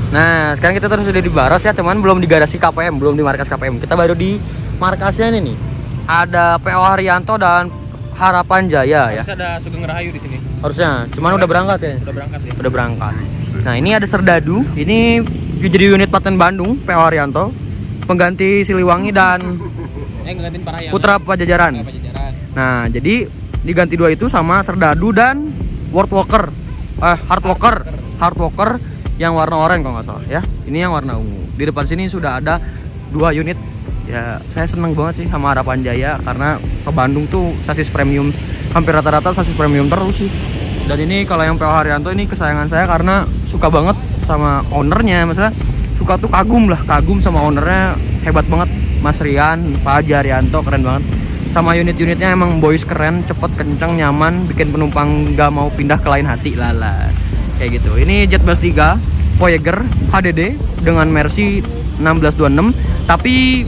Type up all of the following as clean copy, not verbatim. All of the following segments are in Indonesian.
Nah, sekarang kita terus sudah di Baros ya teman, belum di garasi KPM, belum di markas KPM. Kita baru di markasnya ini nih. Ada PO Haryanto dan Harapan Jaya ya. Harusnya ada Sugeng Rahayu di sini. Harusnya, cuman udah berangkat ya. Udah berangkat ya. Udah berangkat. Nah, ini ada Serdadu. Ini jadi unit paten Bandung, PO Haryanto. Pengganti Siliwangi dan Ngegantiin Parahyangan. Putra Pajajaran. Pajajaran. Nah, jadi diganti dua itu sama Serdadu dan Hardwalker yang warna oranye kalau nggak salah ya. Ini yang warna ungu. Di depan sini sudah ada 2 unit. Ya, saya seneng banget sih sama Harapan Jaya karena ke Bandung tuh sasis premium, hampir rata-rata sasis premium terus sih. Dan ini kalau yang PO Haryanto ini kesayangan saya karena suka banget sama ownernya. Maksudnya suka tuh kagum sama ownernya, hebat banget. Mas Rian, Pak Haji Haryanto keren banget. Sama unit-unitnya emang boys keren, cepet, kenceng, nyaman, bikin penumpang gak mau pindah ke lain hati lala. Kayak gitu. Ini Jet Bus 3 Voyager HDD dengan Mercy 1626. Tapi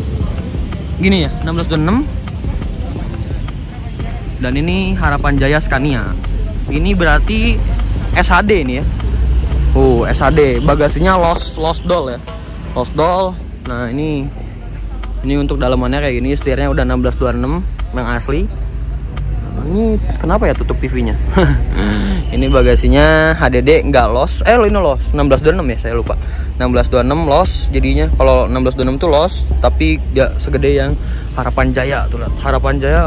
gini ya, 1626. Dan ini Harapan Jaya Scania. Ini berarti SHD ini ya. SHD. Bagasinya lost doll ya. Lost doll. Nah, ini untuk dalamannya kayak gini. Setirnya udah 1626 yang asli. Ini kenapa ya tutup TV-nya? Ini bagasinya HDD nggak los. Ini los 1626 ya, saya lupa. 1626 los jadinya. Kalau 1626 tuh los, tapi nggak segede yang Harapan Jaya tuh. Lihat. Harapan Jaya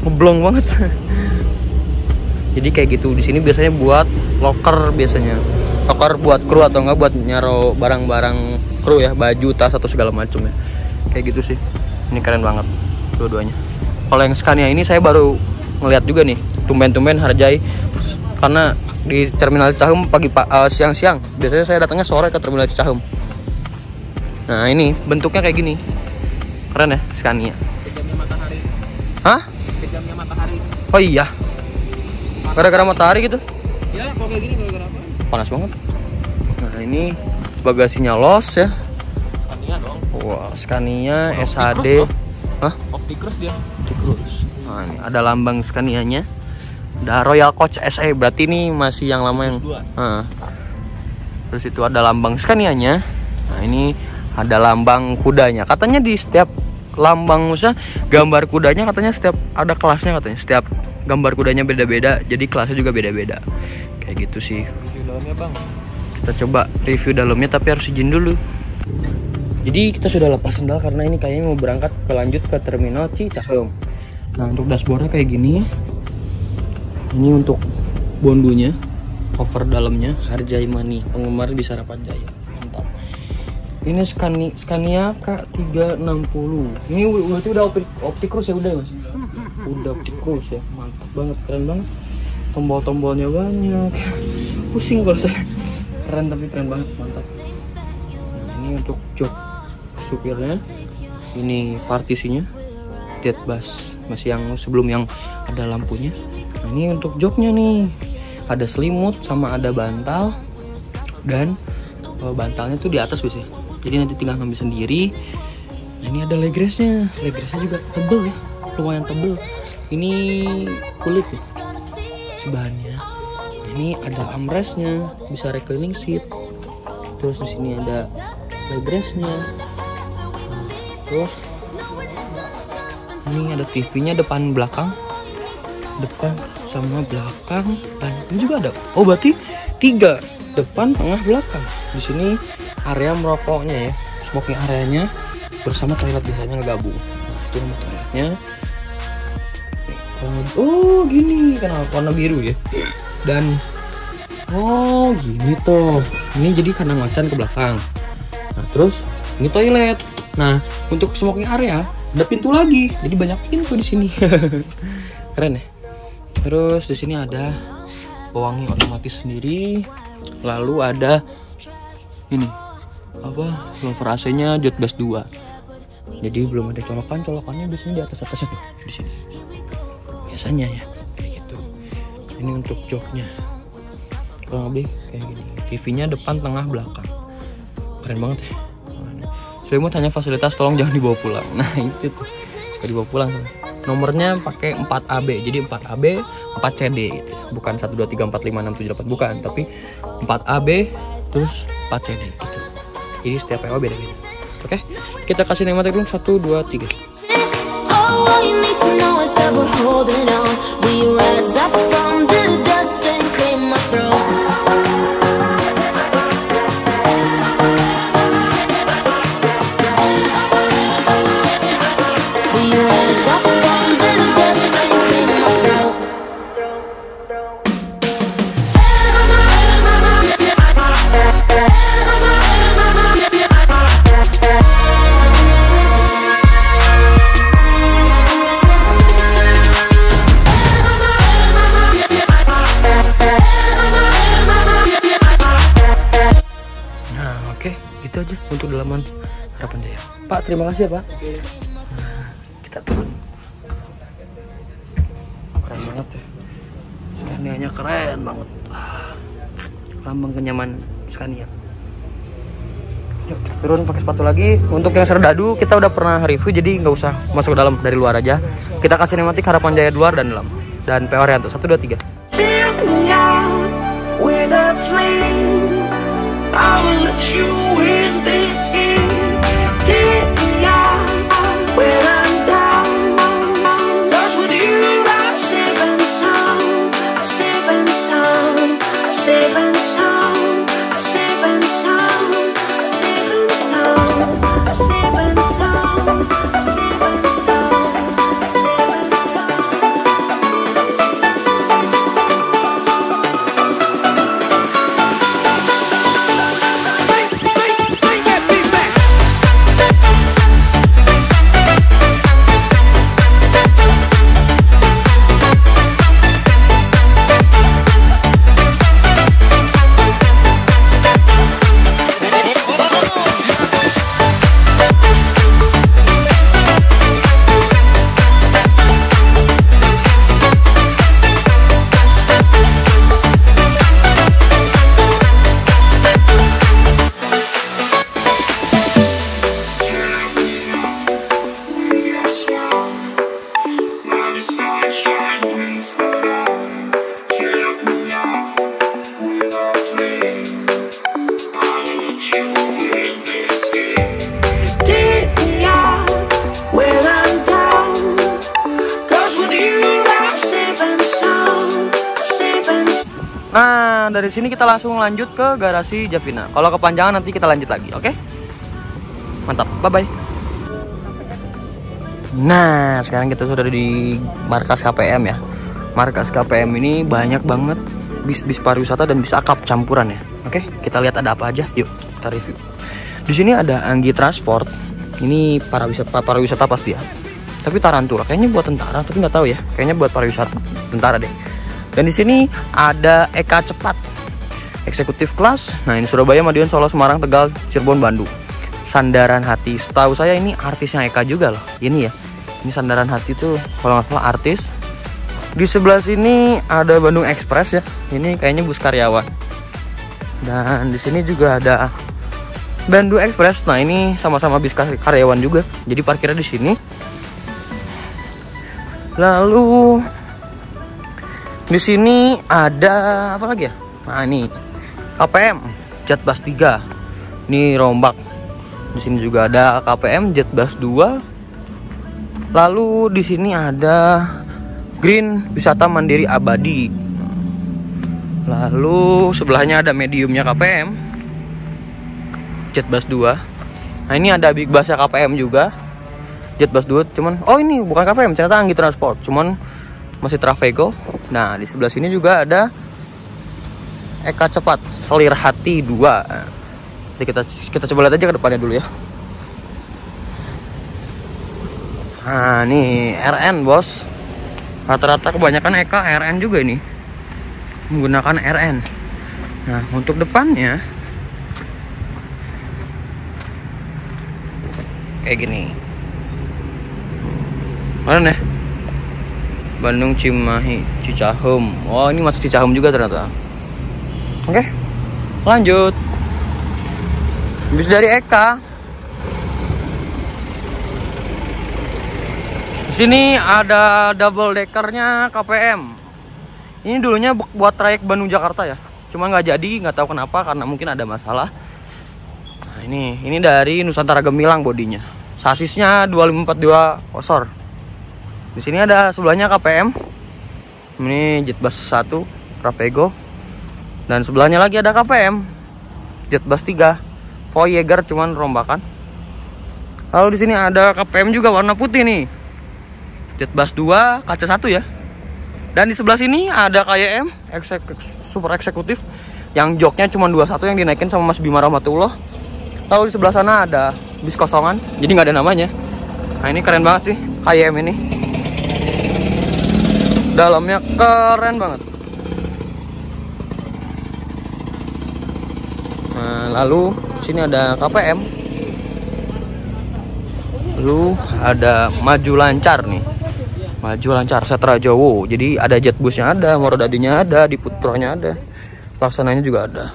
ngeblong banget. Jadi kayak gitu. Di sini biasanya buat locker biasanya. Locker buat kru atau enggak buat nyaro barang-barang kru ya, baju, tas atau segala macam ya. Kayak gitu sih. Ini keren banget dua-duanya. Kalau yang Scania ini saya baru ngeliat juga nih, tumben-tumben hargai karena di Terminal Cicahem siang-siang. Biasanya saya datangnya sore ke Terminal Cicahem. Nah, ini bentuknya kayak gini. Keren ya Scania. Kejamnya matahari. Hah? Kejamnya matahari. Oh iya. Gara-gara matahari gitu. Ya, kalau kayak gini gara-gara apa? Panas banget. Nah, ini bagasinya los ya. Scania dong. Wah, Scania SHD. Hah? Opticross dia. Opticross. Nah, ini ada lambang Scania-nya. Ada Royal Coach SE, berarti ini masih yang lama yang. Terus itu ada lambang Scania-nya. Nah, ini ada lambang kudanya. Katanya di setiap lambang, maksudnya gambar kudanya katanya setiap ada kelasnya katanya. Setiap gambar kudanya beda-beda, jadi kelasnya juga beda-beda. Kayak gitu sih. Review dalamnya, Bang. Kita coba review dalamnya tapi harus izin dulu. Jadi kita sudah lepas sendal karena ini kayaknya mau berangkat lanjut ke Terminal Cicahem. Nah, untuk dashboardnya kayak gini. Ini untuk bondunya, cover dalamnya, Harjai Mani, penggemar di Harapan Jaya. Mantap. Ini Scania K360. Ini berarti udah Opticross ya, udah ya Mas? Udah Opticross ya, mantap banget, keren banget. Tombol-tombolnya banyak. Pusing kalau saya. Keren tapi keren banget, mantap. Nah, ini untuk jok supirnya. Ini partisinya. Jet Bus masih yang sebelum yang ada lampunya. Nah, ini untuk joknya nih. Ada selimut sama ada bantal. Dan bantalnya tuh di atas biasanya. Jadi nanti tinggal ngambil sendiri. Nah, ini ada leg restnya. Leg restnya juga tebel ya, lumayan tebel. Ini kulit ya, sebahannya. Nah, ini ada armrestnya, bisa reclining seat. Terus di sini ada leg restnya. Terus ini ada TV-nya depan belakang, depan sama belakang. Dan ini juga ada. Oh, berarti 3, depan, tengah, belakang. Di sini area merokoknya ya, smoking areanya bersama toilet biasanya ngegabung. Itu nomor toiletnya. Oh, gini kenapa warna biru ya? Dan oh, gini tuh. Ini jadi kandang macan ke belakang. Nah, terus ini toilet. Nah, untuk smoking area ada pintu lagi. Jadi banyak pintu di sini. Keren ya? Terus di sini ada pewangi otomatis sendiri. Lalu ada ini lover AC-nya Jet Bus 2. Jadi belum ada colokannya biasanya di atasnya tuh di sini. Biasanya ya kayak gitu. Ini untuk joknya. Kurang lebih kayak gini. TV-nya depan, tengah, belakang. Keren banget ya. Selimut hanya fasilitas, tolong jangan dibawa pulang. Nah, itu tuh suka dibawa pulang. Nomornya pakai 4AB. Jadi 4AB, 4CD gitu. Bukan 1 2 3 4 5 6 7 8 bukan, tapi 4AB terus 4 CD gitu. Jadi setiap PO beda-beda. Oke, kita kasih pneumatik dulu 1, 2, 3. All you need to know is that we're holding on. We rise up from the dust and claim my throne. We rise up from the dust and claim my throne. Oke, gitu aja untuk dalaman Harapan Jaya. Pak, terima kasih ya Pak. Nah, kita turun. Keren banget ya. Scania-nya keren banget. Lambang kenyaman Scania. Yuk, kita turun pakai sepatu lagi. Untuk yang serdadu kita udah pernah review, jadi nggak usah masuk ke dalam, dari luar aja. Kita kasih pneumatik Harapan Jaya luar dan dalam. Dan PO Rianto 1, 2, 3. I will let you in this game. Take me out when I'm down. 'Cause with you I'm safe and sound. I'm safe and sound. I'm safe and sound. I'm safe and sound. I'm safe and sound. I'm safe and sound. I'm safe and sound. I'm safe and sound. Nah, dari sini kita langsung lanjut ke garasi Javina. Kalau kepanjangan nanti kita lanjut lagi, oke? Mantap, bye-bye. Nah, sekarang kita sudah di markas KPM ya. Markas KPM ini banyak banget bis-bis pariwisata dan bis akap campuran ya. Oke, kita lihat ada apa aja. Yuk, kita review. Di sini ada Anggi Transport. Ini pariwisata pasti ya. Tapi Tarantula kayaknya buat tentara, tapi nggak tahu ya. Kayaknya buat pariwisata tentara deh. Dan di sini ada Eka Cepat, eksekutif kelas. Nah, ini Surabaya, Madiun, Solo, Semarang, Tegal, Cirebon, Bandung. Sandaran Hati. Setahu saya ini artisnya Eka juga loh. Ini ya. Ini Sandaran Hati tuh kalau nggak salah artis. Di sebelah sini ada Bandung Express ya. Ini kayaknya bus karyawan. Dan di sini juga ada Bandung Express. Nah, ini sama-sama bis karyawan juga. Jadi parkirnya di sini. Lalu di sini ada apa lagi ya? Nah, ini KPM Jetbus 3. Ini rombak. Di sini juga ada KPM Jetbus 2. Lalu di sini ada Green Wisata Mandiri Abadi. Lalu sebelahnya ada mediumnya KPM Jetbus 2. Nah, ini ada Big Bus KPM juga. Jetbus 2 cuman ini bukan KPM, ternyata Anggi Transport. Cuman masih Travego. Nah, di sebelah sini juga ada Eka Cepat Selir Hati 2. Jadi kita coba lihat aja ke depannya dulu ya. Nah, nih RN bos. Rata-rata kebanyakan Eka RN juga ini, menggunakan RN. Nah, untuk depannya kayak gini. Mana nih? Bandung, Cimahi, Cicahem. Oh, ini masuk Cicahem juga ternyata. Oke, lanjut. Bis dari Eka. Di sini ada double deckernya KPM. Ini dulunya buat trayek Bandung Jakarta ya. cuma nggak jadi, nggak tahu kenapa, karena mungkin ada masalah. Nah, ini dari Nusantara Gemilang bodinya. Sasisnya 2542 Osor. Di sini ada sebelahnya KPM. Ini Jetbus 1 Travego. Dan sebelahnya lagi ada KPM Jetbus 3 Voyager, cuman rombakan. Lalu di sini ada KPM juga warna putih nih. Jetbus 2 kaca 1 ya. Dan di sebelah sini ada KYM super eksekutif yang joknya cuma 21 yang dinaikin sama Mas Bima Rahmatullah. Lalu di sebelah sana ada bis kosongan, jadi nggak ada namanya. Nah, ini keren banget sih KYM ini. Dalamnya keren banget. Nah, lalu sini ada KPM. Lalu ada Maju Lancar nih. Maju Lancar Setra Jowo. Jadi ada Jetbusnya ada, Morodadinya ada, di Putronya ada, pelaksananya juga ada.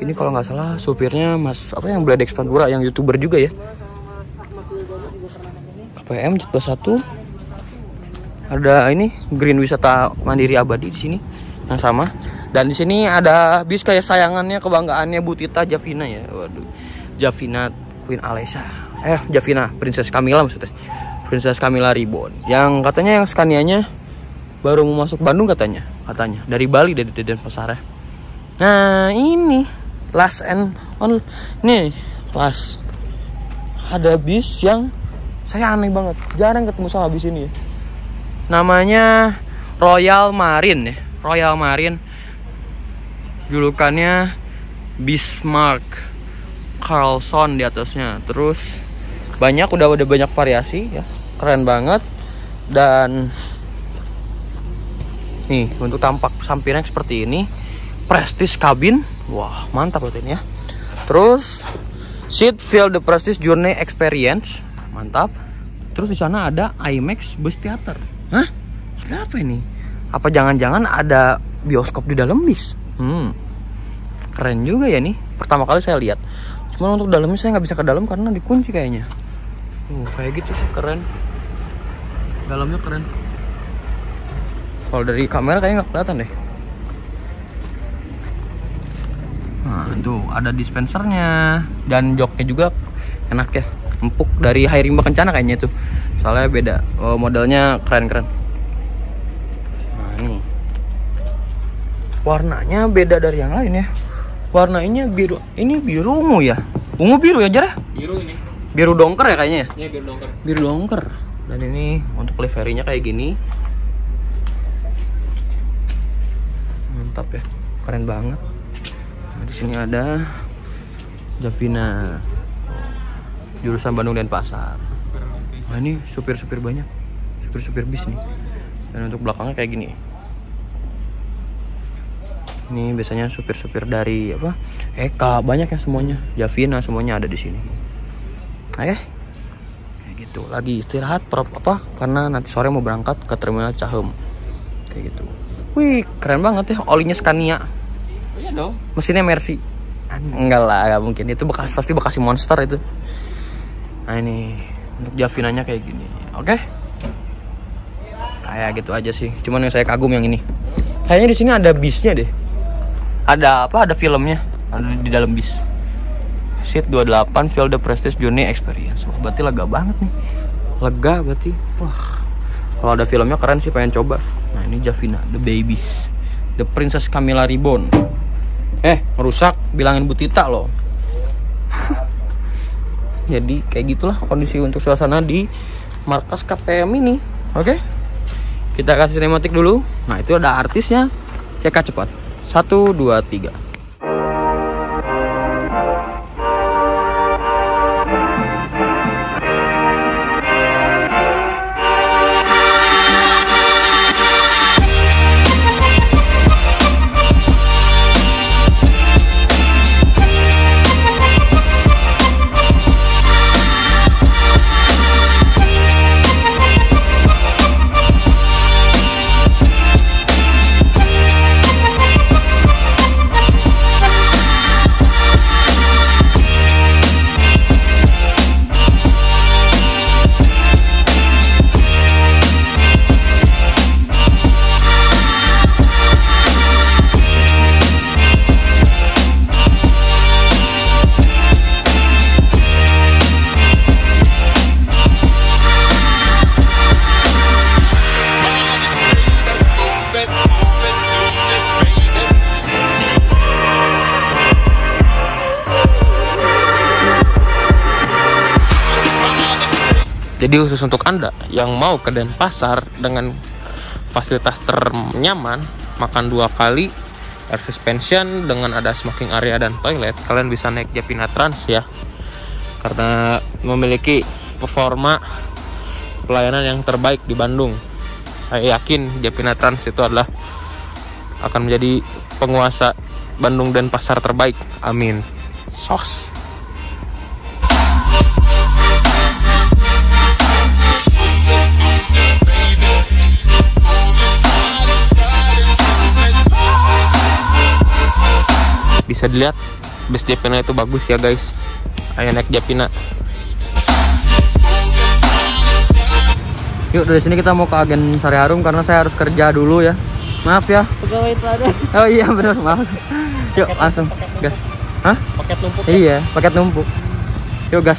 Ini kalau nggak salah supirnya Mas apa yang Bledek Pantura, yang YouTuber juga ya. KPM Jetbus 1. Ada ini Green Wisata Mandiri Abadi di sini yang sama. Dan di sini ada bis kayak sayangannya, kebanggaannya Bu Tita Javina ya. Waduh. Javina Queen Alessia. Javina Princess Camilla maksudnya. Princess Camilla Reborn. Yang katanya yang Scania-nya baru mau masuk Bandung katanya. Dari Bali, dari Denpasar. Nah, ini last and on. Nih, last. Ada bis yang saya aneh banget. Jarang ketemu sama bis ini ya. Namanya Royal Marine ya. Royal Marine. Julukannya Bismarck Carlson di atasnya. Terus banyak, udah banyak variasi ya. Keren banget. Dan nih untuk tampak sampingnya seperti ini. Prestige kabin. Wah, mantap banget ini ya. Terus seat feel the prestige journey experience. Mantap. Terus di sana ada IMAX bus theater. Hah? Ada apa ini? Apa jangan-jangan ada bioskop di dalam bis? Keren juga ya nih. Pertama kali saya lihat. Cuma untuk dalamnya saya nggak bisa ke dalam karena dikunci kayaknya. Kayak gitu sih, keren. Dalamnya keren. Kalau dari kamera kayaknya nggak kelihatan deh. Nah, tuh ada dispensernya dan joknya juga enak ya, empuk, dari Hai Rimba Kencana kayaknya tuh. Soalnya beda, modelnya keren-keren. Nah, ini warnanya beda dari yang lain ya. Warnanya biru. Ini biru ungu ya. Ungu biru ya, Jar? Biru ini. Biru dongker ya kayaknya ya? Iya, biru dongker. Biru dongker. Dan ini untuk liverynya kayak gini. Mantap ya. Keren banget. Nah, di sini ada Javina. Jurusan Bandung Denpasar. Nah, ini supir-supir banyak. Supir-supir bis nih. Dan untuk belakangnya kayak gini. Ini biasanya supir-supir dari apa? Eka, banyak ya semuanya. Javina semuanya ada di sini. Oke. Kayak gitu. Lagi istirahat karena nanti sore mau berangkat ke terminal Cahem. Kayak gitu. Wih, keren banget ya. Olinya Scania. Iya dong. Mesinnya Mercy. Enggak lah, enggak mungkin. Itu pasti Bekasi Monster itu. Nah, ini untuk Javinanya kayak gini. Oke. Kayak gitu aja sih. Cuman yang saya kagum yang ini. Kayaknya di sini ada bisnya deh. Ada apa? Ada filmnya. Ada di dalam bis. Seat 28 Feel the Prestige Journey Experience. Wah, berarti lega banget nih. Lega berarti. Wah. Kalau ada filmnya keren sih, pengen coba. Nah, ini Javina, The Babies. The Princess Camilla Reborn. Ngerusak, bilangin Bu Tita loh. Jadi kayak gitulah kondisi untuk suasana di markas KPM ini. Oke. Kita kasih sinematik dulu. Nah, itu ada artisnya. Cek cepat. 1, 2, 3. Jadi khusus untuk Anda yang mau ke Denpasar dengan fasilitas ternyaman, makan 2 kali, air suspension dengan ada smoking area dan toilet, kalian bisa naik Japina Trans ya. Karena memiliki performa pelayanan yang terbaik di Bandung. Saya yakin Japina Trans itu adalah akan menjadi penguasa Bandung Denpasar terbaik. Amin. Sos. Bisa dilihat bus Japina itu bagus ya guys. Ayo naik Japina. Yuk dari sini kita mau ke agen Sari Harum karena saya harus kerja dulu ya. Maaf ya. Pegawai teladan. Oh iya benar, maaf. Yuk langsung gas. Hah? Paket numpuk. Iya, paket numpuk. Yuk gas.